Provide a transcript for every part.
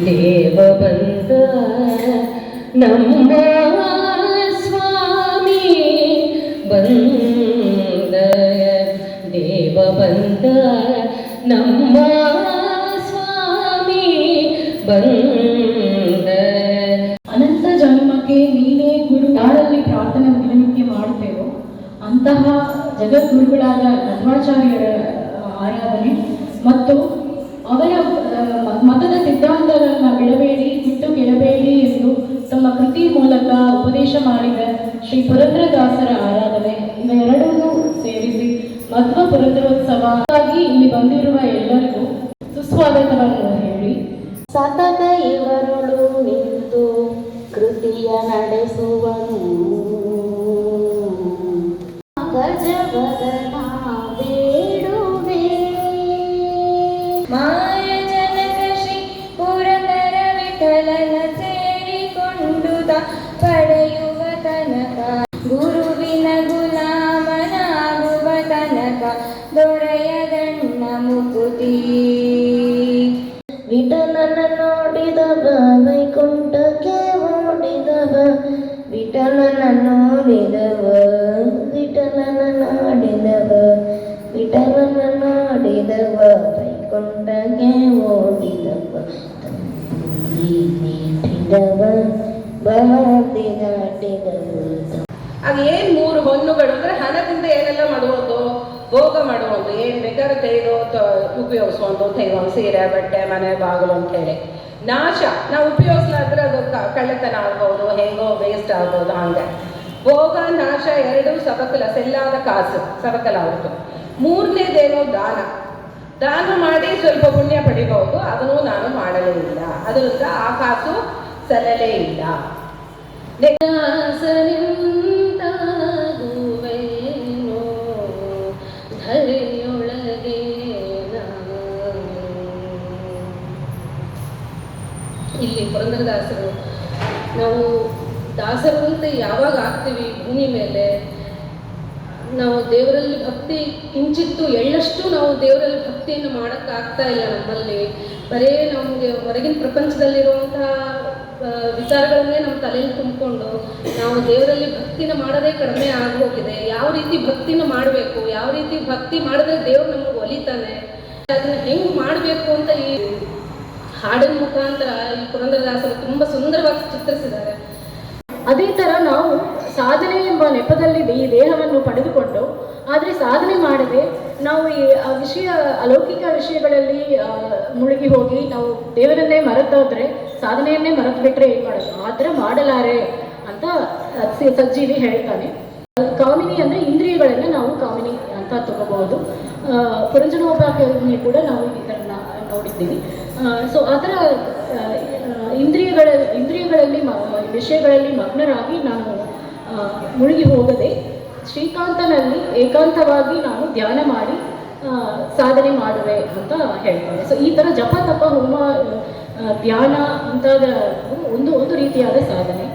ದೇವ ಬಂದ ನಮ್ಮ ಸ್ವಾಮಿ ಬಂದ, ದೇವ ಬಂದ ನಮ್ಮ ಸ್ವಾಮಿ ಬಂದ. ಅನಂತ ಜನ್ಮಕ್ಕೆ ನೀನೇ ಗುರು. ಯಾರಲ್ಲಿ ಪ್ರಾರ್ಥನೆ ದಿನನಿತ್ಯ ಮಾಡುತ್ತೇವೋ ಅಂತಹ ಜಗದ್ಗುರುಗಳಾದ ಮಧ್ವಾಚಾರ್ಯರ ಆರಾಧನೆ ಮತ್ತು ಅವರ ಮತದ ಸಿದ್ಧಾಂತಗಳನ್ನು ಬಿಡಬೇಡಿ, ಬಿಟ್ಟು ಕೆಡಬೇಡಿ ಎಂದು ತಮ್ಮ ಕೃತಿ ಮೂಲಕ ಉಪದೇಶ ಮಾಡಿದ ಶ್ರೀ ಪುರಂದರದಾಸರ ಆರಾಧನೆ ಇವೆರಡನ್ನೂ ಸೇರಿಸಿ ಮಧ್ವ ಪುರಂದರೋತ್ಸವ ಆಗಿ ಇಲ್ಲಿ ಬಂದಿರುವ ಎಲ್ಲರಿಗೂ ಸುಸ್ವಾಗತವನ್ನು ಹೇಳಿ, ಸತತ ಇವರುಳು ನಿಂತು ಕೃತಿಯ ನಡೆಸುವನು ಗಜವದನ ಬೇಡುವೆ. ಮಾಯ ಜನಕ ಶ್ರೀ ಪುರಂದರ ವಿಠಲನ ಸೇರಿಕೊಂಡು ಪಡೆಯುವ ತನಕ, ಗುರುವಿನ ಗುಲಾಮನಾಗುವ ತನಕ ದೊರೆಯದಣ್ಣ ಮುಕುತಿ. ವಿಠಲನ ನೋಡಿದವ ವೈಕುಂಠಕ್ಕೆ ಓಡಿದವ, ವಿಠಲನ ನೋಡಿದವ ವಿಠಲನ ನಾಡಿದವ, ವಿಠಲನ ನಾಡಿದವ ವೈಕುಂಠಕ್ಕೆ ಓಡಿದವ, ಬಹದಿ ದಾಟಿದವ. ಆಗ ಏನ್ 3 ಹೊನ್ನುಗಳು ಅಂದ್ರೆ ಹಣದಿಂದ ಏನೆಲ್ಲ ಮಾಡುವುದು, ಭೋಗ ಮಾಡುವುದು, ಏನ್ ಬೇಕಾದ್ರೆ ತೆಗೆದು ಉಪಯೋಗಿಸುವಂತ ತೆಗೆದು ಸೀರೆ ಬಟ್ಟೆ ಮನೆ ಬಾಗಿಲು ಅಂತ ಹೇಳಿ. ನಾಶ ನಾವು ಉಪಯೋಗಿಸ್ಲಾದ್ರೆ ಅದು ಕಳ್ಳತನ ಆಗ್ಬೋದು, ಹೇಗೋ ವೇಸ್ಟ್ ಆಗ್ಬೋದು. ಹಂಗೆ ಭೋಗ ನಾಶ ಎರಡೂ ಸಬಕಲ, ಸೆಲ್ಲಾದ ಕಾಸು ಸಬಕಲ ಆಗುತ್ತೆ. 3ನೇದೇನೋ ದಾನ. ದಾನ ಮಾಡಿ ಸ್ವಲ್ಪ ಪುಣ್ಯ ಪಡಿಬಹುದು, ಅದನ್ನು ನಾನು ಮಾಡಲೇ ಇಲ್ಲ, ಅದರಿಂದ ಆ ಕಾಸು ಸಲ್ಲಲೇ ಇಲ್ಲ. ಇಲ್ಲಿ ಪುರಂದರದಾಸರು, ನಾವು ದಾಸರು ಅಂತ ಯಾವಾಗ ಆಗ್ತೀವಿ ಭೂಮಿ ಮೇಲೆ, ನಾವು ದೇವರಲ್ಲಿ ಭಕ್ತಿ ಕಿಂಚಿತ್ತು ಎಳ್ಳಷ್ಟು ನಾವು ದೇವರಲ್ಲಿ ಭಕ್ತಿಯನ್ನು ಮಾಡೋಕ್ಕಾಗ್ತಾ ಇಲ್ಲ ನಮ್ಮಲ್ಲಿ. ಬರೇ ನಮಗೆ ಹೊರಗಿನ ಪ್ರಪಂಚದಲ್ಲಿರುವಂತಹ ವಿಚಾರಗಳನ್ನೇ ನಮ್ಮ ತಲೆಯಲ್ಲಿ ತುಂಬಿಕೊಂಡು ನಾವು ದೇವರಲ್ಲಿ ಭಕ್ತಿನ ಮಾಡೋದೇ ಕಡಿಮೆ ಆಗೋಗಿದೆ. ಯಾವ ರೀತಿ ಭಕ್ತಿನ ಮಾಡಬೇಕು, ಯಾವ ರೀತಿ ಭಕ್ತಿ ಮಾಡಿದ್ರೆ ದೇವ್ರು ನಮಗೆ ಒಲಿತಾನೆ, ಅದನ್ನ ಹೆಂಗೆ ಮಾಡಬೇಕು ಅಂತ ಈ ಹಾಡಿನ ಮುಖಾಂತರ ಈ ಪುರಂದರದಾಸರು ತುಂಬ ಸುಂದರವಾಗಿ ಚಿತ್ರಿಸಿದ್ದಾರೆ. ಅದೇ ಥರ ನಾವು ಸಾಧನೆ ಎಂಬ ನೆಪದಲ್ಲಿ ಈ ದೇಹವನ್ನು ಪಡೆದುಕೊಂಡು ಆದರೆ ಸಾಧನೆ ಮಾಡದೆ ನಾವು ಈ ಅಲೌಕಿಕ ವಿಷಯಗಳಲ್ಲಿ ಮುಳುಗಿ ಹೋಗಿ ನಾವು ದೇವರನ್ನೇ ಮರೆತೋದ್ರೆ, ಸಾಧನೆಯನ್ನೇ ಮರೆತು ಬಿಟ್ಟರೆ ಏನು ಮಾಡೋದು, ಆ ಥರ ಮಾಡಲಾರೆ ಅಂತ ಸಜ್ಜೀವಿ ಹೇಳ್ತಾನೆ. ಕಾಮಿನಿ ಅಂದರೆ ಇಂದ್ರಿಯಗಳನ್ನು ನಾವು ಕಾಮಿನಿ ಅಂತ ತಗೋಬಹುದು. ಪುರಂಜನೋಪಾಖ್ಯಾನ ಕೂಡ ನಾವು ಈ ಥರ ನೋಡಿದ್ದೀವಿ. ಸೊ ಆ ಥರ ಇಂದ್ರಿಯಗಳಲ್ಲಿ ವಿಷಯಗಳಲ್ಲಿ ಮಗ್ನರಾಗಿ ನಾನು ಮುಳುಗಿ ಹೋಗದೆ ಶ್ರೀಕಾಂತನಲ್ಲಿ ಏಕಾಂತವಾಗಿ ನಾನು ಧ್ಯಾನ ಮಾಡಿ ಸಾಧನೆ ಮಾಡುವೆ ಅಂತ ಹೇಳ್ತಾರೆ. ಸೊ ಈ ಥರ ಜಪ ತಪ ಹೋಮ ಧ್ಯಾನ ಮುಂತಾದ ಒಂದು ರೀತಿಯಾದ ಸಾಧನೆ.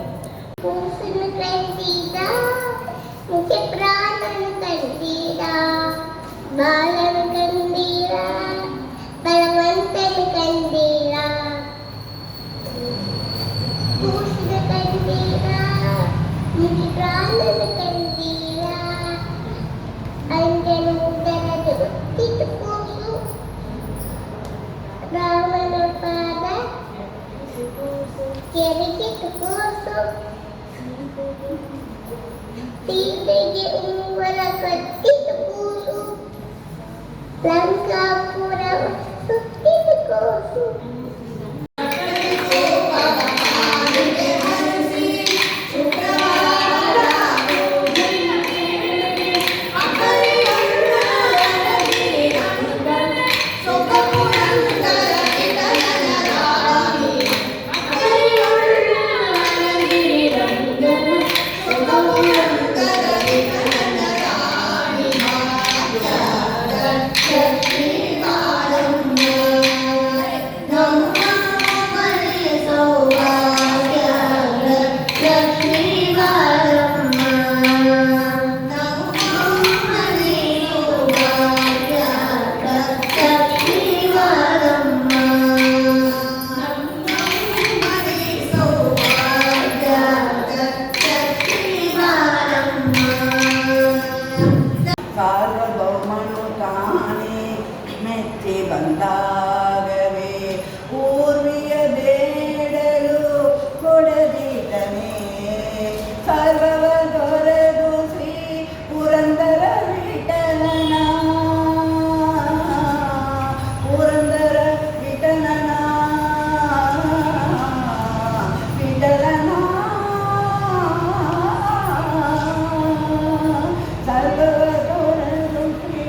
Nam ಸೃಷ್ಟಿ ಬಂದಾಗವೇ ಊರ್ವಿಯ ಬೇಡಲು ಕೊಡದಿದ್ದನೇ ಸರ್ವವ ದೊರೆದು ಶ್ರೀ ಪುರಂದರ ವಿಠಲನ ಪುರಂದರ ವಿಠಲನ ವಿಠಲನ ಸರ್ವವ ದೊರೆದು ಶ್ರೀ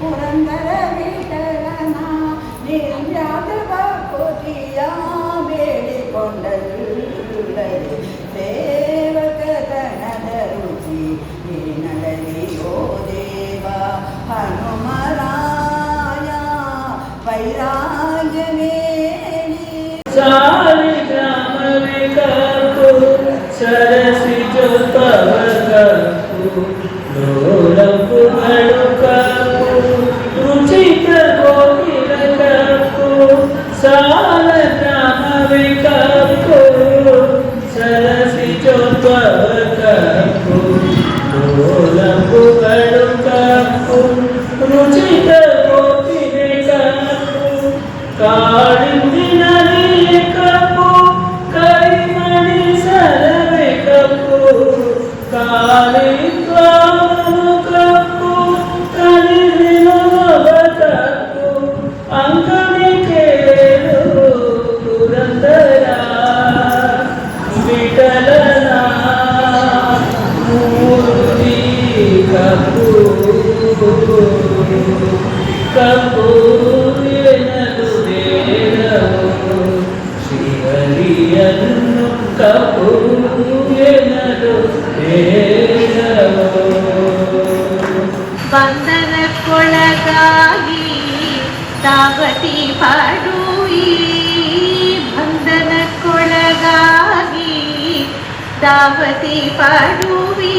ಪುರಂದರ ವಿಠಲನ ನಿರ್ಯಾತ ಭಕ್ತಿಯ ಬೇಡಿಕೊಂಡಲ್ಲದೆ ಸೇವಕತನದ ರುಚಿ ಏನಡಲಿಯೋ ದೇವ ಹನುಮರಾಯ ವೈರಾಗ್ಯ ಮೇಲಿ ಸಾಲಿ ಗ್ರಾಮವೇ ಕಾಪು ಸರಸಿ ಜೊಪವೂ ಲೋಲಂಬುಗಳು ಕಾಪು ರುಚಿಕ ಗೋಪಿಲ ಕಾಪು ಸಾಲ ಗ್ರಾಮವೇ ಕಾಪು ಸರಸಿ ಜೊಪವೂ ಲೋಲಂಬುಗಳು ಕಾಪು ರುಚಿಕ ಗೋಪಿಲ ಕಾಪು ಕಾಳಿಂದಿನ ಕಪ್ಪು ಕೈಮಣಿ ಸರವೆ ಕಪ್ಪು ಕಾಳಿಂದ್ವಾನು ಕಪ್ಪು ಕಲಿರಿನ ಕಪ್ಪು ಅಂಕಣಿ ಕೇಳು ಪುರಂದರ ವಿಠಲನ ಮೂರ್ತಿ ಕಪ್ಪು ಕಪ್ಪು ಏನದು ದೇರವು ಶ್ರೀಹರಿಯನ್ನು ಕಪ್ಪು ಏನದು ದೇರವು ಬಂಧನಕ್ಕೊಳಗಾಗಿ ದಾವತಿ ಪಡುವಿ ಬಂಧನಕ್ಕೊಳಗಾಗಿ ದಾವತಿ ಪಡುವಿ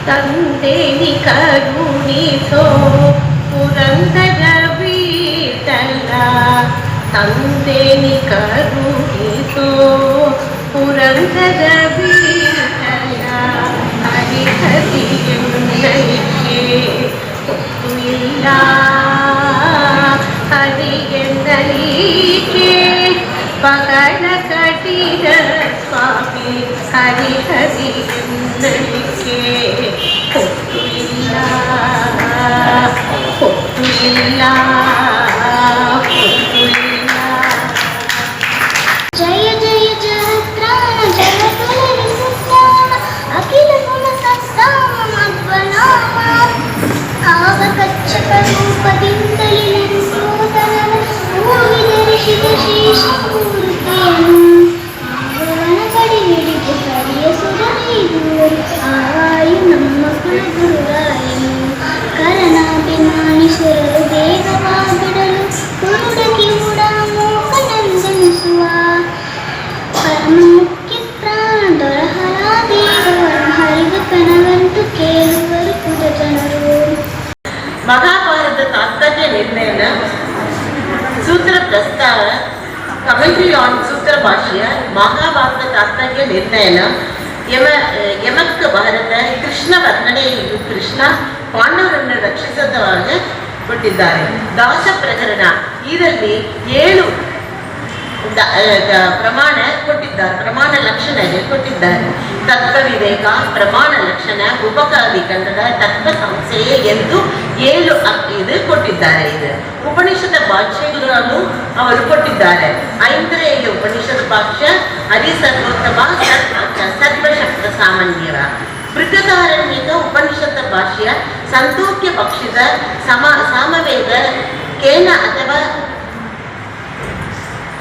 ತಂದೆನಿ ಕರುಣಿಸೋ ಪುರಂದರ ವಿಠಲ ತಂದೆನಿ ಕರುಣಿಸೋ ಪುರಂದರ ವಿಠಲ ಹರಿಹರಿಯೆಂದಲಿಕೆ ಒತ್ತು ಇಲ್ಲ ಹರಿಯೆಂದಲಿಕೆ ಪಗಡ ಕಟಿದ ಸ್ವಾಮಿ ಹರಿಹರಿಯೆಂದಲಿಕೆ ಒತ್ತು ಇಲ್ಲ ಒತ್ತು ಇಲ್ಲ ಒತ್ತು ಇಲ್ಲ. ಜಯ ಜಯ ಜಯತ್ರಾಣ ಜಯ ತುಲರಿಸುತ್ತಾನ ಅಖಿಲ ಗುಣ ಸತ್ತಾಮ ಮಧ್ವನಾಮ ಆಗ ಕಚ್ಚಕ ರೂಪದಿಂದಲೇ ನೆನೆಸೋದನವ ಹೂವಿದರಿಸಿದ ಶೇಷಮೂರ್ತಿಯನ್ನು ಅವನ ಕಡೆ ಹಿಡಿದು ಕರಿಯ ಸುರನೈದೂರು ಆಯು ನಮ್ಮ ಕುಲಗುರುರಾಯನು ಕರನಾಭಿಮಾನಿಸುರರು ಬೇಗವಾ ಬಿಡಲು ಕುರುಡಕಿ ಉಡ ಮೋಕನಂದನಿಸುವ ಪರಮ ಮುಖ್ಯ ಪ್ರಾಣ ದೊರಹರ ದೇವರನ್ನು ಹರಿದ ಕಣವಂತೂ ಕೇಳುವರು ಕುದ ಜನರು. ಮಹಾಭಾರತ ತಾತ್ಪರ್ಯ ನಿರ್ಣಯನ ಸೂತ್ರ ಪ್ರಸ್ತಾವ ಕಮೆಂಟ್ರಿ ಆನ್ ಸೂತ್ರ ಭಾಷ್ಯ ಮಹಾಭಾರತ ತಾತ್ಪರ್ಯ ನಿರ್ಣಯನ ಯಮಕ್ಕ ಭಾರತ ಕೃಷ್ಣ ವರ್ಣನೆ ಇದು ಕೃಷ್ಣ ಪಾಂಡವರನ್ನು ರಕ್ಷಿಸದವಾಗ ಕೊಟ್ಟಿದ್ದಾರೆ. ದಾಸ ಪ್ರಕರಣ ಇದರಲ್ಲಿ 7 ಪ್ರಮಾಣ ಕೊಟ್ಟಿದ್ದಾರೆ, ಪ್ರಮಾಣ ಲಕ್ಷಣ ಕೊಟ್ಟಿದ್ದಾರೆ. ತತ್ವ ವಿವೇಕ, ಪ್ರಮಾಣ ಲಕ್ಷಣ, ಉಪಕಾರಿ ಕನ್ನಡ, ತತ್ವ ಸಂಶಯ ಎಂದು 7 ಇದು ಕೊಟ್ಟಿದ್ದಾರೆ. ಇದು ಉಪನಿಷದ ಭಾಷ್ಯಗಳನ್ನು ಅವರು ಕೊಟ್ಟಿದ್ದಾರೆ. ಐಂದ್ರಿಯ ಉಪನಿಷದ ಭಾಷ್ಯ ಹರಿಸರ್ವೋತ್ತಮ ಸರ್ವಶಕ್ತ ಸಾಮಾನ್ಯರ. ಬೃಹದಾರಣ್ಯಕ ಉಪನಿಷತ್ ಭಾಷ್ಯ ಸಂತೋಕ್ಯ ಪಕ್ಷದ ಸಾಮವೇದ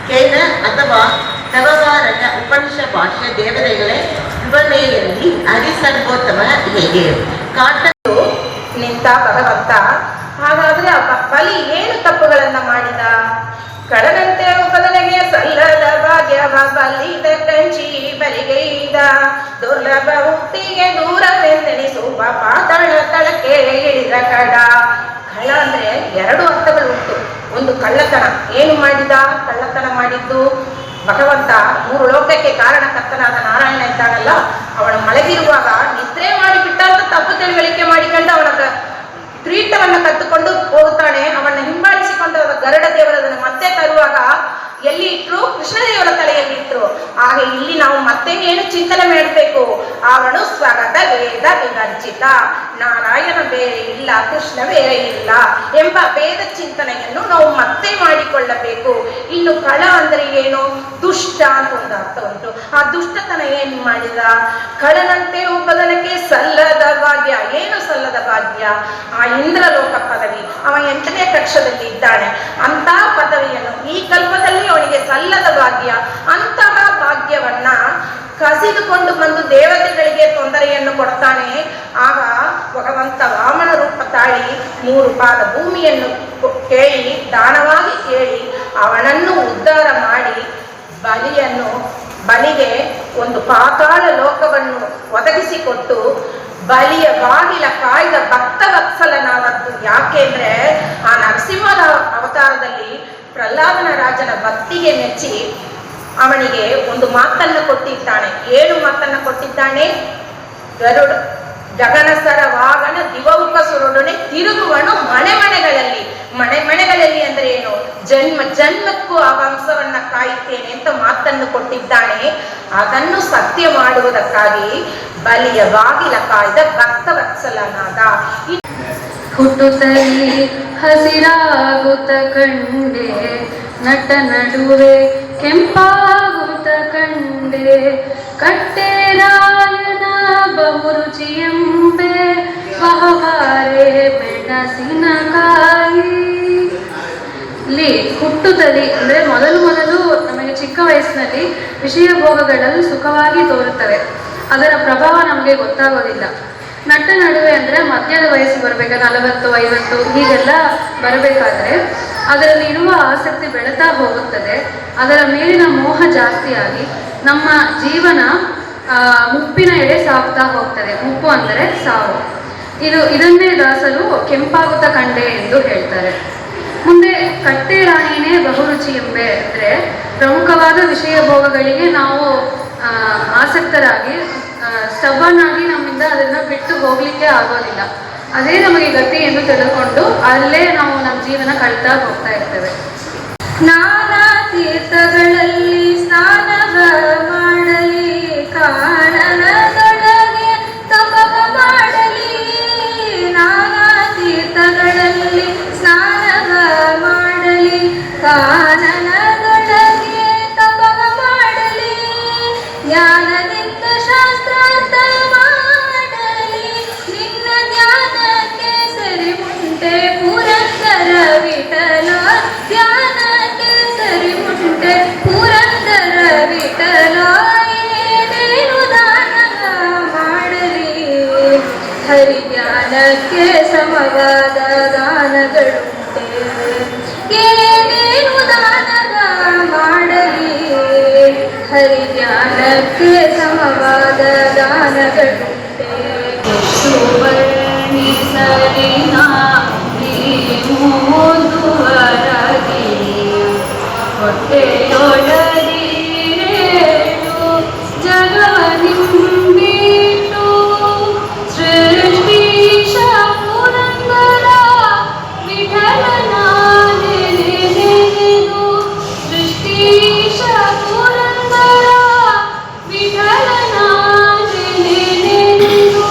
ಕೇನ ಅಥವಾ ತವವಾರಕ ಉಪನಿಷ ಭಾಷ್ಯ ದೇವತೆಗಳೇ ವಿವರಣೆಯಲ್ಲಿ ಹರಿಸರ್ವೋತ್ತಮ ಹೇಗೆ ಕಾಟು ನಿಂತ ಭಗವಂತ. ಹಾಗಾದ್ರೆ ಬಲಿ ಏನು ತಪ್ಪುಗಳನ್ನ ಮಾಡಿದ? ಕಡದಂತೆ ಉಪದನೆಗೆ ಸಲ್ಲದ ಭಾಗ್ಯವ ಬಲಿದ ಕಂಚಿ ಬಲಿಗೈದ ದುರ್ಲಭ ಮುಕ್ತಿಗೆ ದೂರವೆಂದೆನಿಸುವ ಪಾತಾಳ ತಳಕ್ಕೆ ಇಳಿದ ಕಡ. ಕಳ್ಳ ಅಂದ್ರೆ 2 ಅರ್ಥಗಳು ಉಂಟು. ಒಂದು ಕಳ್ಳತನ. ಏನು ಮಾಡಿದ? ಕಳ್ಳತನ ಮಾಡಿದ್ದು ಭಗವಂತ 3 ಲೋಕಕ್ಕೆ ಕಾರಣಕರ್ತನಾದ ನಾರಾಯಣ ಇದ್ದಾನಲ್ಲ, ಅವಳು ಮಲಗಿರುವಾಗ ನಿದ್ರೆ ಮಾಡಿಬಿಟ್ಟ ಅಂತ ತಪ್ಪು ತಿಳುವಳಿಕೆ ಮಾಡಿಕೊಂಡು ಅವನ ಕಿರೀಟವನ್ನು ಕತ್ತುಕೊಂಡು ಹೋಗುತ್ತಾನೆ. ಅವನ್ನ ಹಿಂಬಾಲಿಸಿಕೊಂಡು ಕೃಷ್ಣದೇವರ ತಲೆಯಲ್ಲಿಟ್ಟರು. ಆಗ ಇಲ್ಲಿ ನಾವು ಮತ್ತೆ ಏನು ಚಿಂತನೆ ಮಾಡಬೇಕು? ಅವನು ಸ್ವಗತ ವೇದ ವಿವರ್ಜಿತ, ನಾರಾಯಣ ಬೇರೆ ಇಲ್ಲ, ಕೃಷ್ಣ ಬೇರೆ ಇಲ್ಲ ಎಂಬ ವೇದ ಚಿಂತನೆಯನ್ನು ನಾವು ಮತ್ತೆ ಮಾಡಿಕೊಳ್ಳಬೇಕು. ಇನ್ನು ಕಳ ಅಂದ್ರೆ ಏನು? ದುಷ್ಟ ಅಂತ ಒಂದು ಅರ್ಥ ಉಂಟು. ಆ ದುಷ್ಟತನ ಏನ್ ಮಾಡಿದ? ಕಳನಂತೆ ಉಪದನಕ್ಕೆ ಸಲ್ಲದ ಭಾಗ್ಯ. ಏನು ಸಲ್ಲದ ಭಾಗ್ಯ? ಆ ಇಂದ್ರಲೋಕ ಪದವಿ. ಅವ 8ನೇ ಕಕ್ಷದಲ್ಲಿ ಇದ್ದಾನೆ. ಅಂತ ಪದವಿಯನ್ನು ಈ ಕಲ್ಪದಲ್ಲಿ ಅವನಿಗೆ ಸಲ್ಲದ ಭಾಗ್ಯ. ಅಂತಹ ಭಾಗ್ಯವನ್ನ ಕಸಿದುಕೊಂಡು ಬಂದು ದೇವತೆಗಳಿಗೆ ತೊಂದರೆಯನ್ನು ಕೊಡ್ತಾನೆ. ಆಗ ಭಗವಂತ ವಾಮನ ರೂಪ ತಾಳಿ 3 ಪಾದ ಭೂಮಿಯನ್ನು ಕೇಳಿ, ದಾನವಾಗಿ ಕೇಳಿ ಅವನನ್ನು ಉದ್ಧಾರ ಮಾಡಿ ಬಲಿಗೆ ಒಂದು ಪಾತಾಳ ಲೋಕವನ್ನು ಒದಗಿಸಿಕೊಟ್ಟು ಬಲಿಯ ಬಾಗಿಲ ಕಾಯ್ದ ಭಕ್ತವತ್ಸಲನಾದದ್ದು. ಯಾಕೆಂದ್ರೆ ಆ ನರಸಿಂಹನ ಅವತಾರದಲ್ಲಿ ಪ್ರಹ್ಲಾದನ ರಾಜನ ಭಕ್ತಿಗೆ ಮೆಚ್ಚಿ ಅವನಿಗೆ ಒಂದು ಮಾತನ್ನು ಕೊಟ್ಟಿದ್ದಾನೆ. ಏನು ಮಾತನ್ನು ಕೊಟ್ಟಿದ್ದಾನೆ? ಗಗನಸರ ವಾಗನ ದಿವೌಕ ಸುರುಡನೆ ತಿರುಗುವನು ಮನೆಗಳಲ್ಲಿ ಅಂದ್ರೆ ಏನು? ಜನ್ಮಕ್ಕೂ ಆ ವಂಶವನ್ನ ಕಾಯುತ್ತೇನೆ ಅಂತ ಮಾತನ್ನು ಕೊಟ್ಟಿದ್ದಾನೆ. ಅದನ್ನು ಸತ್ಯ ಮಾಡುವುದಕ್ಕಾಗಿ ಬಲಿಯ ಬಾಗಿಲ ಕಾಯ್ದ ಭಕ್ತವತ್ಸಲನಾದ. ಹುಟ್ಟುತ್ತಲಿ ಹಸಿರಾಗುತ್ತ ಕಂಡೆ, ನಟ ನಡುವೆ ಕೆಂಪಾಗುತ್ತ ಕಂಡೆ, ಕಟ್ಟೆರಾಯನ ಬಹುರುಚಿಯಂಬೆ ವಹವಾರೆ ಮೆಣಸಿನಕಾಯಿ. ಇಲ್ಲಿ ಹುಟ್ಟುತ್ತಲಿ ಅಂದ್ರೆ ಮೊದಲು ನಮಗೆ ಚಿಕ್ಕ ವಯಸ್ಸಿನಲ್ಲಿ ವಿಷಯ ಭೋಗಗಳಲ್ಲಿ ಸುಖವಾಗಿ ತೋರುತ್ತವೆ, ಅದರ ಪ್ರಭಾವ ನಮಗೆ ಗೊತ್ತಾಗೋದಿಲ್ಲ. ನಟ ನಡುವೆ ಅಂದ್ರೆ ಮಧ್ಯದ ವಯಸ್ಸು ಬರಬೇಕು, 40, 50 ಹೀಗೆಲ್ಲ ಬರಬೇಕಾದ್ರೆ ಅದರಲ್ಲಿ ಇರುವ ಆಸಕ್ತಿ ಬೆಳೀತಾ ಹೋಗುತ್ತದೆ. ಅದರ ಮೇಲಿನ ಮೋಹ ಜಾಸ್ತಿಯಾಗಿ ನಮ್ಮ ಜೀವನ ಮುಪ್ಪಿನ ಎಡೆ ಸಾಗ್ತಾ ಹೋಗ್ತದೆ. ಮುಪ್ಪು ಅಂದರೆ ಸಾವು. ಇದನ್ನೇ ದಾಸರು ಕೆಂಪಾಗುತ್ತ ಕಂಡೆ ಎಂದು ಹೇಳ್ತಾರೆ. ಮುಂದೆ ಕಟ್ಟೆ ರಾಣಿನೇ ಬಹುರುಚಿ ಎಂಬೆ ಅಂದರೆ ಪ್ರಮುಖವಾದ ವಿಷಯ ಭೋಗಗಳಿಗೆ ನಾವು ಆಸಕ್ತರಾಗಿ ಸ್ಟಬ್ಬನ್ ಆಗಿ ನಮ್ಮಿಂದ ಅದನ್ನು ಬಿಟ್ಟು ಹೋಗ್ಲಿಕ್ಕೆ ಆಗೋದಿಲ್ಲ. ಅದೇ ನಮಗೆ ಗತಿ ಎಂದು ತಿಳಿದುಕೊಂಡು ಅಲ್ಲೇ ನಾವು ನಮ್ಮ ಜೀವನ ಕಳೀತಾ ಹೋಗ್ತಾ ಇರ್ತೇವೆ. ನಾನಾ ತೀರ್ಥಗಳಲ್ಲಿ ಸ್ನಾನವ ಮಾಡಲಿ, ಕಾನನದೊಳಗೆ ತಪವ ಮಾಡಲಿ. ನಾನಾ ತೀರ್ಥಗಳಲ್ಲಿ ಸ್ನಾನವ ಮಾಡಲಿ, ಕಾನನದೊಳಗೆ ತಪವ ಮಾಡಲಿ. ಜ್ಞಾನದಿಂದ ಶಾಸ್ತ್ರಾರ್ಥ ಮಾಡಲಿ, ನಿನ್ನ ಧ್ಯಾನಕ್ಕೆ ಸರಿ ಉಂಟೆ ಪುರಂದರ ವಿಠಲ. ಧ್ಯಾನಕ್ಕೆ ಸರಿ ಉಂಟೆ ಪುರಂದರ ವಿಠಲ. ಏನೇನು ದಾನವ ಮಾಡಲಿ, ಹರಿಜ್ಞಾನಕ್ಕೆ ಸಮವಾದ ದಾನಗಳುಂಟೆ. ಏನೇನು ದಾನವ ಮಾಡಲಿ, ಹರಿಜ್ಞಾನಕ್ಕೆ ಸಮವಾದ ದಾನಗಳುಂಟೆ. ಸುವರ್ಣಿಸಲಿನ ನೀವು ಮುಂದುವರಗಿ, ಹೊಟ್ಟೆಯೊಳಗಿರೇಳು ಜಗವನಿಂಬಿಟ್ಟು, ಸೃಷ್ಟಿಶ ಪುರಂದರ ವಿಠಲನ ನೆನೆದು, ಸೃಷ್ಟಿಶ ಪುರಂದರ ವಿಠಲನ ನೆನೆದು,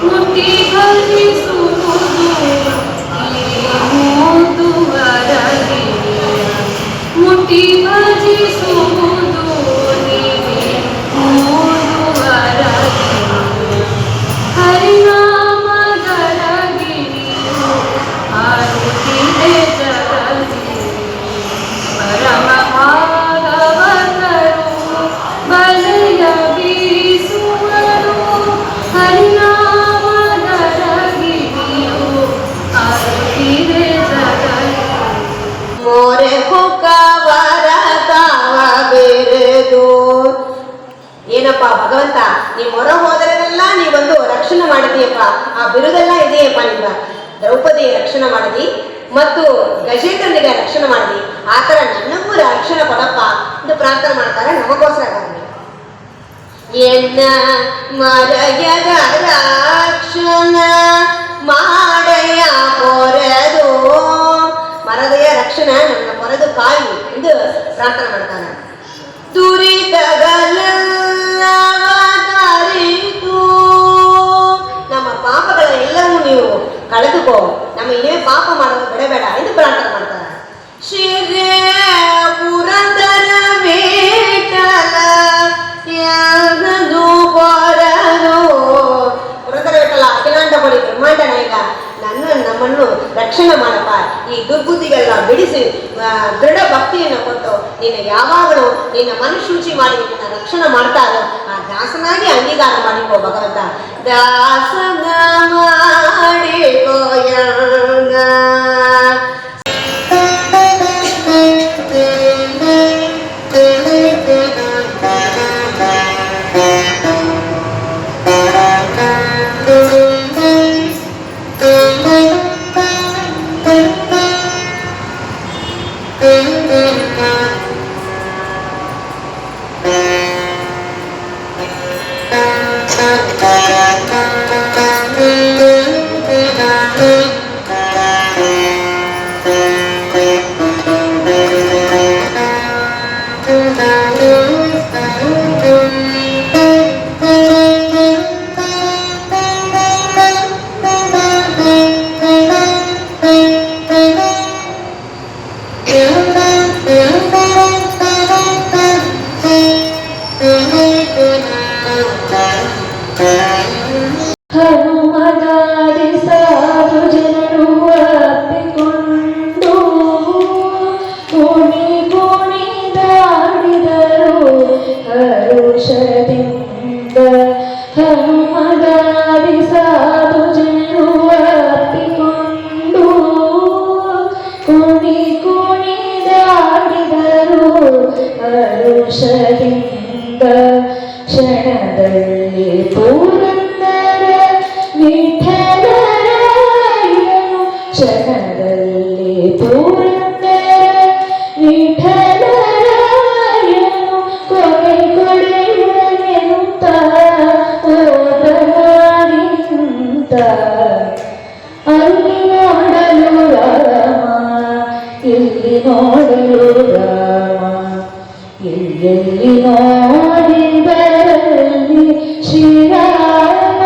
ಮುಟ್ಟಿ ಭಜಿಸುವುದು ಮುಂದುವರಗಿ, ಮುಟ್ಟಿ ಭಜಿಸುವುದು ನೀವೇ ಮುಂದುವರಗಿ. ಹರಿನಾಮಗಳ ಗಿರಿಯು ಹಾರುತ್ತಿದೆ ಜಗದಿ, ಪರಮ ಭಾಗವತರು ಬಲೆಯ ಬೀಸುವರು. ಹರಿನಾಮಗಳ ಗಿರಿಯು ಹಾರುತ್ತಿದೆ ಜಗದಿ. ಮೋರೆ ಹುಕ್ಕವರ ತಾವ ಬೆರೆದು. ಏನಪ್ಪ ಭಗವಂತ, ನೀ ಮೊರ ಹೋದರೆಲ್ಲ ನೀವೊಂದು ರಕ್ಷಣೆ ಮಾಡಿದೀಯಪ್ಪ, ಆ ಬಿರುದೆಲ್ಲ ಇದೆಯಪ್ಪ ನಿಮ್ಗ. ದ್ರೌಪದಿ ರಕ್ಷಣೆ ಮಾಡಿದಿ ಮತ್ತು ಗಜೇಂದ್ರನಿಗೆ ರಕ್ಷಣೆ ಮಾಡಿದಿ, ಆ ಥರ ನನ್ನಗೂ ರಕ್ಷಣೆ ಕೊಡಪ್ಪ ಎಂದು ಪ್ರಾರ್ಥನೆ ಮಾಡ್ತಾರೆ. ನಮಗೋಸ್ಕರ ಎನ್ನ ಮರಯದ ರಕ್ಷಣ ಮಾಡಯ್ಯ ಪೊರೆದು, ಮರದಯ ರಕ್ಷಣೆ ನನ್ನ ಪೊರೆದು ಕಾಯಿ ಎಂದು ಪ್ರಾರ್ಥನೆ ಮಾಡ್ತಾನೆ. ದುರಿತಗಳೆಲ್ಲವ ತರಿತು. ನಮ್ಮ ಪಾಪಗಳೆಲ್ಲವೂ ನೀವು ಕಳೆದುಕೋ, ನಮ್ಮ ಇನ್ನೇ ಪಾಪ ಮಾಡೋದು ಬಿಡಬೇಡ ಎಂದು ಪ್ರಾರ್ಥನೆ ಮಾಡ್ತಾರೆ. ಶ್ರೀ ಪುರಂದರ ವಿಠಲ ಯಾರನು ಪರನು. ಪುರಂದರ ವಿಠಲ ಅಖಿಲಾಂಡ ಬಳಿ ಬ್ರಹ್ಮಾಂಡ ನಾಯಕ, ನಮ್ಮನ್ನು ರಕ್ಷಣೆ ಮಾಡಪ್ಪ, ಈ ದುರ್ಬುದ್ಧಿಗಳನ್ನ ಬಿಡಿಸಿ ದೃಢ ಭಕ್ತಿಯನ್ನು ಕೊಟ್ಟು ನಿನ್ನ ಯಾವಾಗಲೂ ನಿನ್ನ ಮನಶುಚಿ ಮಾಡಿ ನಿನ್ನ ರಕ್ಷಣೆ ಮಾಡ್ತಾ ಇರೋ ಆ ದಾಸನಾಗಿ ಅಂಗೀಕಾರ ಮಾಡಿಕೋ ಭಗವಂತ. ದಾಸನ ಮಾಡಿಕೋಯಂಗ ಹನುಮದಾದಿ ಸಾಧು ಜನರು ಅಪ್ಪಿಕೊಂಡು ಕುಣಿ ಕುಣಿದಾಡಿದರು ಹರುಷದಿಂದ. ಹನುಮದಾದಿ ಸಾಧು ಜನರು ಅಪ್ಪಿಕೊಂಡು ಕುಣಿ ಕುಣಿದಾಡಿದರು ಹರುಷದಿಂದ. ಕ್ಷಣದಲ್ಲಿ ಪುರಂದರ ವಿಠಲರಾಯನು, ಕ್ಷಣದಲ್ಲಿ ಪುರಂದರ ವಿಠಲರಾಯನು ಕೊಡೆಯುವನೆನುತ್ತ ಓದನಾಡಿ ನಿಂತ. ಅಲ್ಲಿ ನೋಡಲು ರಾಮ, ಇಲ್ಲಿ ನೋಡಲು ರಾಮ, ಎಲ್ಲೆಲ್ಲಿ ನೋಡಿದರಲ್ಲಿ ಶ್ರೀರಾಮ,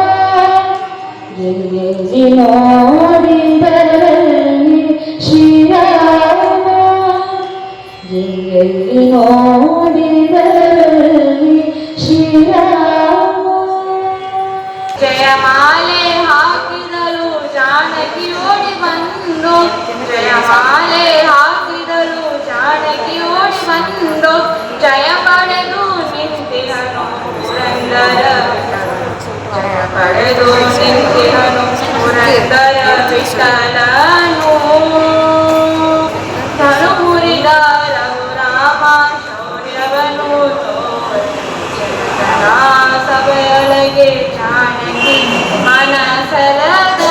ಎಲ್ಲೆಲ್ಲಿ ನೋಡಿದರಲ್ಲಿ ಶ್ರೀರಾಮ, ಎಲ್ಲೆಲ್ಲಿ ನೋಡಿದರಲ್ಲಿ ಶ್ರೀರಾಮ. ಜಯಮಾಲೆ ಹಾಕಿದಳು ಜಾನಕಿ ಓಡಿ ಬಂದು, ಜಯಮಾಲೆ ಹಾಕಿದಳು ಜಾನಕಿ ಓಡಿ ಬಂದು, ಜಯ ಪಡೆದು ನಿಂತಿಹನು ಪುರಂದರ ಜಯ ಪಡೆದು ನಿಂತಿಹನು ಪುರಂದರ ವಿಠಲನು. ಧನು ಮುರಿದ ರಘುರಾಮ ಶೌರ್ಯವನು ತೋರಿದ ಸಭೆಯೊಳಗೆ ಜಾನಕಿ ಮನಸಲದ,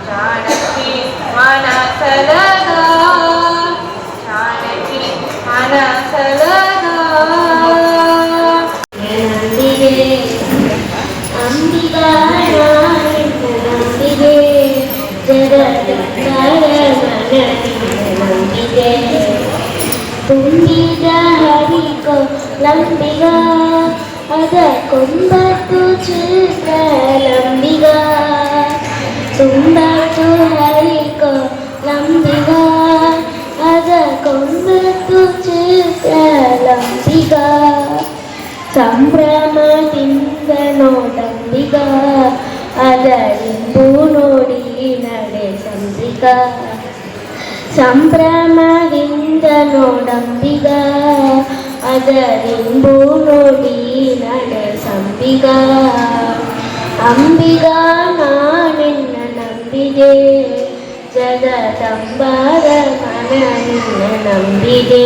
ಜಾನಕಿ ಮನಸಲದ, ಜಾನಕಿ ಮನಸಲದ. ನಂಬಿಗೆ ಅಂಬಿಗಾ ನಂಬಿಗೆ ಜಗದಂಬಿಗೆ ತುಂಬಿದ ಹರಿಕೋ ಲಂಬಿಗ ಅದಕ್ಕೊಂಬತ್ತು ಚಿತ್ರಲಂಬಿಗ, ತುಂಬತ್ತು ಹರಿಕೋ ಲಂಬಿಗ ಅದಕ್ಕೊಂಬತ್ತು ಚಿತ್ರಲಂಬಿಗ. ಸಂಭ್ರಮದಿಂದ ನೋಡಂಬಿಗ ಅದರಿಂದು ನೋಡಿ ನಡೆ ಸಂಬಿಗ. ಸಂಭ್ರಮದಿಂದ ನೋಡಂಬಿಗ ಅದರಿಂದು ನೋಡಿ ನಡೆ ಸಂಬಿಗ. ಅಂಬಿಗ ನಾನಿನ್ನ ನಂಬಿದೆ, ಜಗದಂಬರ ಮನ ನಿನ್ನ ನಂಬಿದೆ.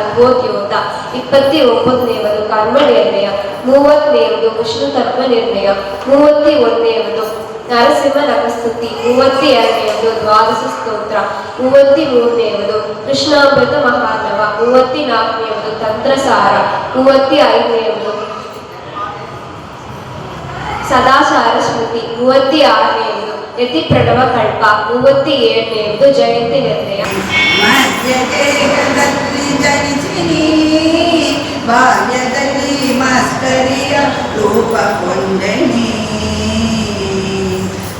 ಸರ್ವೋದ್ಯೋತ 29ನೇದು ಕರ್ಮ ನಿರ್ಣಯ 30ನೇದು ವಿಷ್ಣು ತತ್ವ ನಿರ್ಣಯ 31ನೇದು ನರಸಿಂಹ ನಖಸ್ತುತಿ 32ನೇದು ದ್ವಾದಶ ಸ್ತೋತ್ರ 33ನೇದು ಕೃಷ್ಣಾಮೃತ ಮಹಾರ್ಣವ 34ನೇದು ತಂತ್ರಸಾರ 35ನೇದು ಸದಾಚಾರ ಸ್ಮೃತಿ 36ನೇದು ಯತಿ ಪ್ರಣವ ಕಲ್ಪ 37ನೇದು ಜಯಂತಿ ನಿರ್ಣಯ. ಮಧ್ಯದೇಹದಲ್ಲಿ ಜನಿಸಿನಿ ಬಾಲ್ಯದಲ್ಲಿ ಮಾಸ್ತರಿಯ ರೂಪ ಕೊಂಡನಿ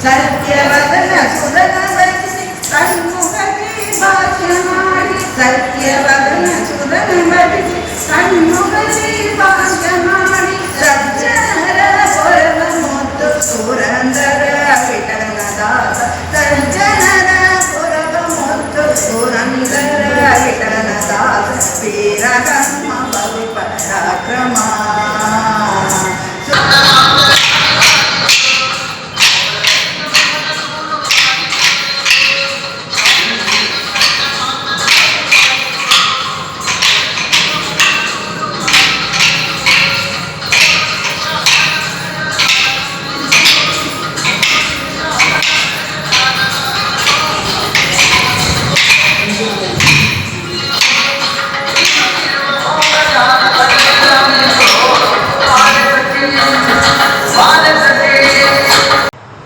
ಸತ್ಯವದನ ಸುರನ ಬರಿಸಿ ಕಣ್ಣುಗಲಿ ಭಾಷಣ ಮಾಡಿ ಸತ್ಯವದನ ಸುರನ ಬರಿಸಿ ಕಣ್ಣುಗಲಿ ಭಾಷಣ ಮಾಡಿ ಸಜ್ಜನರ ಹೊರವ ಮತ್ತು ಪುರಂದರ ವಿಠಲನ ದಾಸ ಸಜ್ಜನರ ಹೊರವ ಮತ್ತು ಪುರಂದರ ವಿಠಲನ ದಾಸ ವೀರಗಮ್ಮ ಬಲಿ ಪರಾಕ್ರಮ.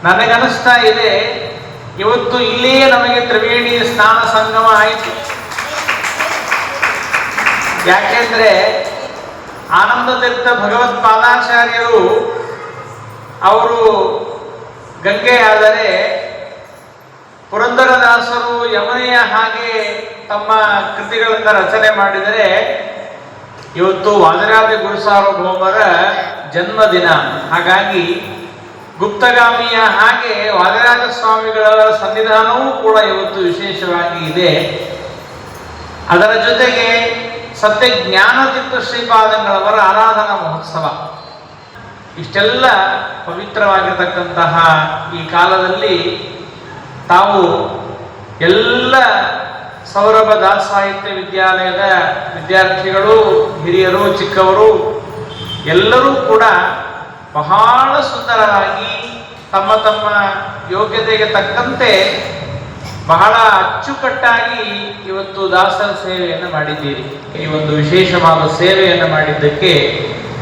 ನನಗನ್ನಿಸ್ತಾ ಇದೆ ಇವತ್ತು ಇಲ್ಲಿಯೇ ನಮಗೆ ತ್ರಿವೇಣಿ ಸ್ನಾನ ಸಂಗಮ ಆಯಿತು. ಯಾಕೆಂದ್ರೆ ಆನಂದತೀರ್ಥ ಭಗವತ್ಪಾದಾಚಾರ್ಯರು ಅವರು ಗಂಗೆಯಾದರೆ ಪುರಂದರದಾಸರು ಯಮುನೆಯ ಹಾಗೆ ತಮ್ಮ ಕೃತಿಗಳನ್ನು ರಚನೆ ಮಾಡಿದರೆ ಇವತ್ತು ವಾದಿರಾಜ ಗುರುಸಾರ್ವಭೌಮರ ಜನ್ಮದಿನ. ಹಾಗಾಗಿ ಗುಪ್ತಗಾಮಿಯ ಹಾಗೆ ವಾದಿರಾಜ ಸ್ವಾಮಿಗಳ ಸನ್ನಿಧಾನವೂ ಕೂಡ ಇವತ್ತು ವಿಶೇಷವಾಗಿ ಇದೆ. ಅದರ ಜೊತೆಗೆ ಸತ್ಯ ಜ್ಞಾನತೀರ್ಥ ಶ್ರೀಪಾದಂಗಳವರ ಆರಾಧನಾ ಮಹೋತ್ಸವ. ಇಷ್ಟೆಲ್ಲ ಪವಿತ್ರವಾಗಿರತಕ್ಕಂತಹ ಈ ಕಾಲದಲ್ಲಿ ತಾವು ಎಲ್ಲ ಸೌರಭ ದಾಸ ಸಾಹಿತ್ಯ ವಿದ್ಯಾಲಯದ ವಿದ್ಯಾರ್ಥಿಗಳು, ಹಿರಿಯರು, ಚಿಕ್ಕವರು ಎಲ್ಲರೂ ಕೂಡ ಬಹಳ ಸುಂದರವಾಗಿ ತಮ್ಮ ತಮ್ಮ ಯೋಗ್ಯತೆಗೆ ತಕ್ಕಂತೆ ಬಹಳ ಅಚ್ಚುಕಟ್ಟಾಗಿ ಇವತ್ತು ದಾಸರ ಸೇವೆಯನ್ನು ಮಾಡಿದ್ದೀರಿ. ಈ ಒಂದು ವಿಶೇಷವಾದ ಸೇವೆಯನ್ನು ಮಾಡಿದ್ದಕ್ಕೆ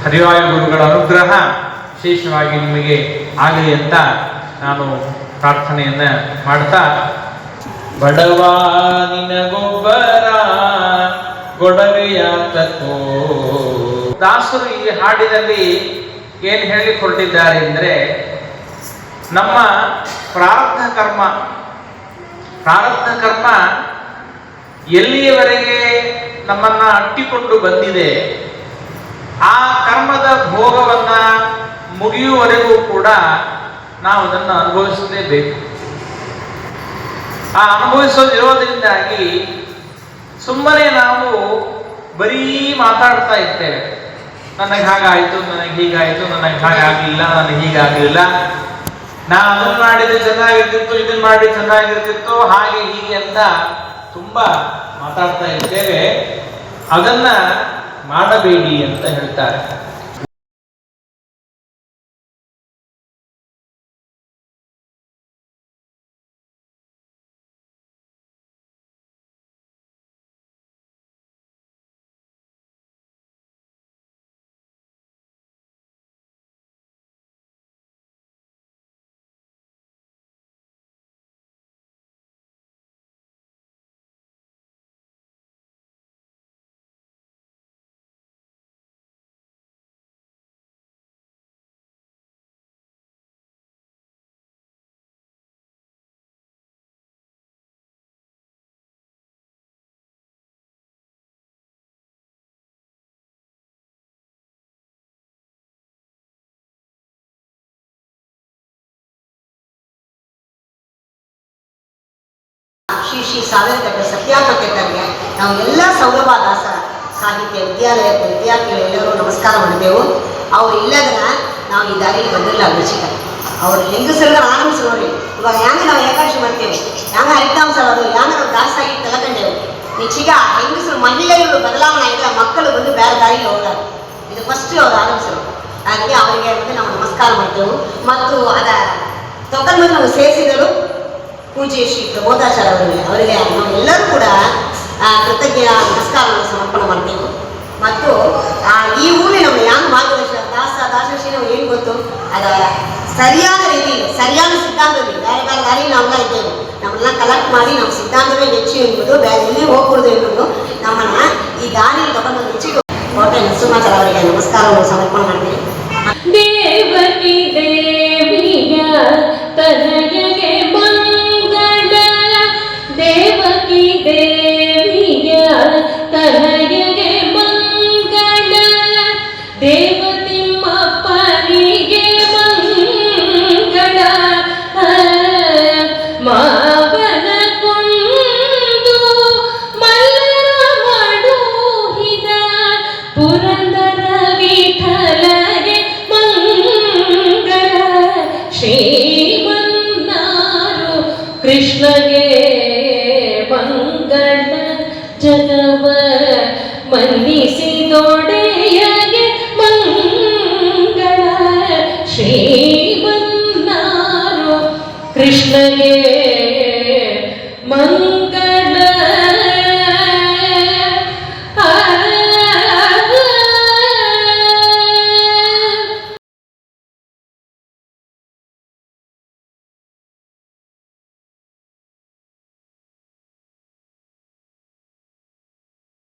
ಹರಿವಾಯು ಗುರುಗಳ ಅನುಗ್ರಹ ವಿಶೇಷವಾಗಿ ನಿಮಗೆ ಆಗಲಿ ಅಂತ ನಾನು ಪ್ರಾರ್ಥನೆಯನ್ನ ಮಾಡ್ತಾ, ಬಡವ ನಿನಗೊಬ್ಬರ ಗೊಡವೆಯ ತಕ್ಕೋ. ದಾಸರು ಈ ಹಾಡಿನಲ್ಲಿ ಏನು ಹೇಳಿ ಹೊರಟಿದ್ದಾರೆ ಅಂದರೆ, ನಮ್ಮ ಪ್ರಾರಬ್ಧ ಕರ್ಮ ಎಲ್ಲಿಯವರೆಗೆ ನಮ್ಮನ್ನ ಅಟ್ಟಿಕೊಂಡು ಬಂದಿದೆ, ಆ ಕರ್ಮದ ಭೋಗವನ್ನ ಮುಗಿಯುವವರೆಗೂ ಕೂಡ ನಾವು ಅದನ್ನು ಅನುಭವಿಸಲೇಬೇಕು. ಆ ಅನುಭವಿಸೋದಿರೋದ್ರಿಂದಾಗಿ ಸುಮ್ಮನೆ ನಾವು ಬರೀ ಮಾತಾಡ್ತಾ ಇರ್ತೇವೆ. ನನಗೆ ಹಾಗಾಯಿತು, ನನಗೆ ಹೀಗಾಯಿತು, ನನಗೆ ಹಾಗಾಗಲಿಲ್ಲ, ನನಗೆ ಹೀಗಾಗಲಿಲ್ಲ, ನಾನು ಅದನ್ನು ಮಾಡಿದ್ರೆ ಚೆನ್ನಾಗಿರ್ತಿತ್ತು, ಇದನ್ನ ಮಾಡಿ ಚೆನ್ನಾಗಿರ್ತಿತ್ತು, ಹಾಗೆ ಹೀಗೆ ಅಂತ ತುಂಬಾ ಮಾತಾಡ್ತಾ ಇರ್ತೇವೆ. ಅದನ್ನ ಮಾಡಬೇಡಿ ಅಂತ ಹೇಳ್ತಾರೆ. ಶ್ರೀ ಶ್ರೀ ಸಾವಿರ ಸತ್ಯಾಪತ್ಯರಿಗೆ ನಾವು ಎಲ್ಲ ಸೌರಭ ದಾಸ ಸಾಹಿತ್ಯ ವಿದ್ಯಾಲಯದ ವಿದ್ಯಾರ್ಥಿಗಳೆಲ್ಲರೂ ನಮಸ್ಕಾರ ಮಾಡಿದೆವು. ಅವ್ರು ಇಲ್ಲದನ್ನ ನಾವು ಈ ದಾರಿಯಲ್ಲಿ ಬಂದಿರಲಿಲ್ಲ. ಅಭಿಷೇಕ ಅವ್ರು ಹೆಂಗಸರ ಆನಂದಿಸಿ ನೋಡಿ. ಇವಾಗ ಹ್ಯಾಂಗ ನಾವು ಏಕಾದಶಿ ಮಾಡ್ತೇವೆ, ಹ್ಯಾಂಗ ಹರಿತಾಂಶ ಅದು ಹ್ಯಾಂಗ ನಾವು ದಾಸ ಸಾಹಿತ್ಯ ತಲಕಂಡೇವು. ಹೆಚ್ಚಿಗೆ ಹೆಂಗಸರು ಮಹಿಳೆಯರು ಬದಲಾವಣೆ ಆಗಿದ್ರೆ ಮಕ್ಕಳು ಬಂದು ಬೇರೆ ದಾರಿಯಲ್ಲಿ ಹೋಗಲ್ಲ. ಇದು ಫಸ್ಟ್ ಅವರು ಆರಂಭಿಸರು. ಹಾಗಾಗಿ ಅವರಿಗೆ ಬಂದು ನಾವು ನಮಸ್ಕಾರ ಮಾಡ್ತೇವೆ. ಮತ್ತು ಅದ ತೊಗಲ್ಮನ್ನು ನಾವು ಸೇರಿಸಿದರು ಪೂಜ್ಯ ಶ್ರೀ ಪ್ರಬೋಧಾಚಾರ್ಯ ಅವರಿಗೆ ನಾವೆಲ್ಲರೂ ಕೂಡ ಕೃತಜ್ಞ ನಮಸ್ಕಾರವನ್ನು ಸಮರ್ಪಣೆ ಮಾಡ್ತೇವೆ. ಮತ್ತು ಈ ಊರಿನ ನಾವು ಯಾವ ಮಾರ್ಗದರ್ಶನ ದಾಸಶ್ರೀ ನಾವು ಏನು ಗೊತ್ತು, ಅದ ಸರಿಯಾದ ರೀತಿಯಲ್ಲಿ ಸರಿಯಾದ ಸಿದ್ಧಾಂತದಲ್ಲಿ ಬೇರೆ ಬೇರೆ ದಾರಿ ನಾವೆಲ್ಲ ಇದ್ದೇವೆ. ನಮ್ಮನ್ನ ಕಲೆಕ್ಟ್ ಮಾಡಿ ನಮ್ಮ ಸಿದ್ಧಾಂತವೇ ಹೆಚ್ಚು ಎಂಬುದು ಬೇರೆ ಎಲ್ಲಿ ಹೋಗ್ಬಿಡುದು ಎಂಬುದು ನಮ್ಮನ್ನ ಈ ದಾರಿಯಲ್ಲಿ ತಗೊಂಡು ಹೆಚ್ಚಿಗೆ ಕೋಟೆ ನರಸಿಂಹಾಚಾರ್ಯ ಅವರಿಗೆ ನಮಸ್ಕಾರವನ್ನು ಸಮರ್ಪಣೆ ಮಾಡ್ತೀನಿ. ದೇವಕಿ ದೇವಿಯ ತನಯಗೆ ಮಂಗಳ, ದೇವಕಿ ದೇವಿಯ ತನಯಗೆ ಮಂಗಳ, ದೇವತಿಮ್ಮಪ್ಪನಿಗೆ ಮಂಗಳ, ಮಾವನ ಕೊಂದು ಮಲ್ಲರ ಮಡುಹಿದ ಪುರಂದರ ವಿಠಲಗೆ ಮಂಗಳ, ಶ್ರೀಮನ್ನಾರು ಕೃಷ್ಣಗೆ ಮಂಗಳ, ಜಗವ ಮನ್ನಿಸಿದೊಡೆಯಗೆ ಮಂಗಳ, ಶ್ರೀಮನ್ನಾರು ಕೃಷ್ಣಗೆ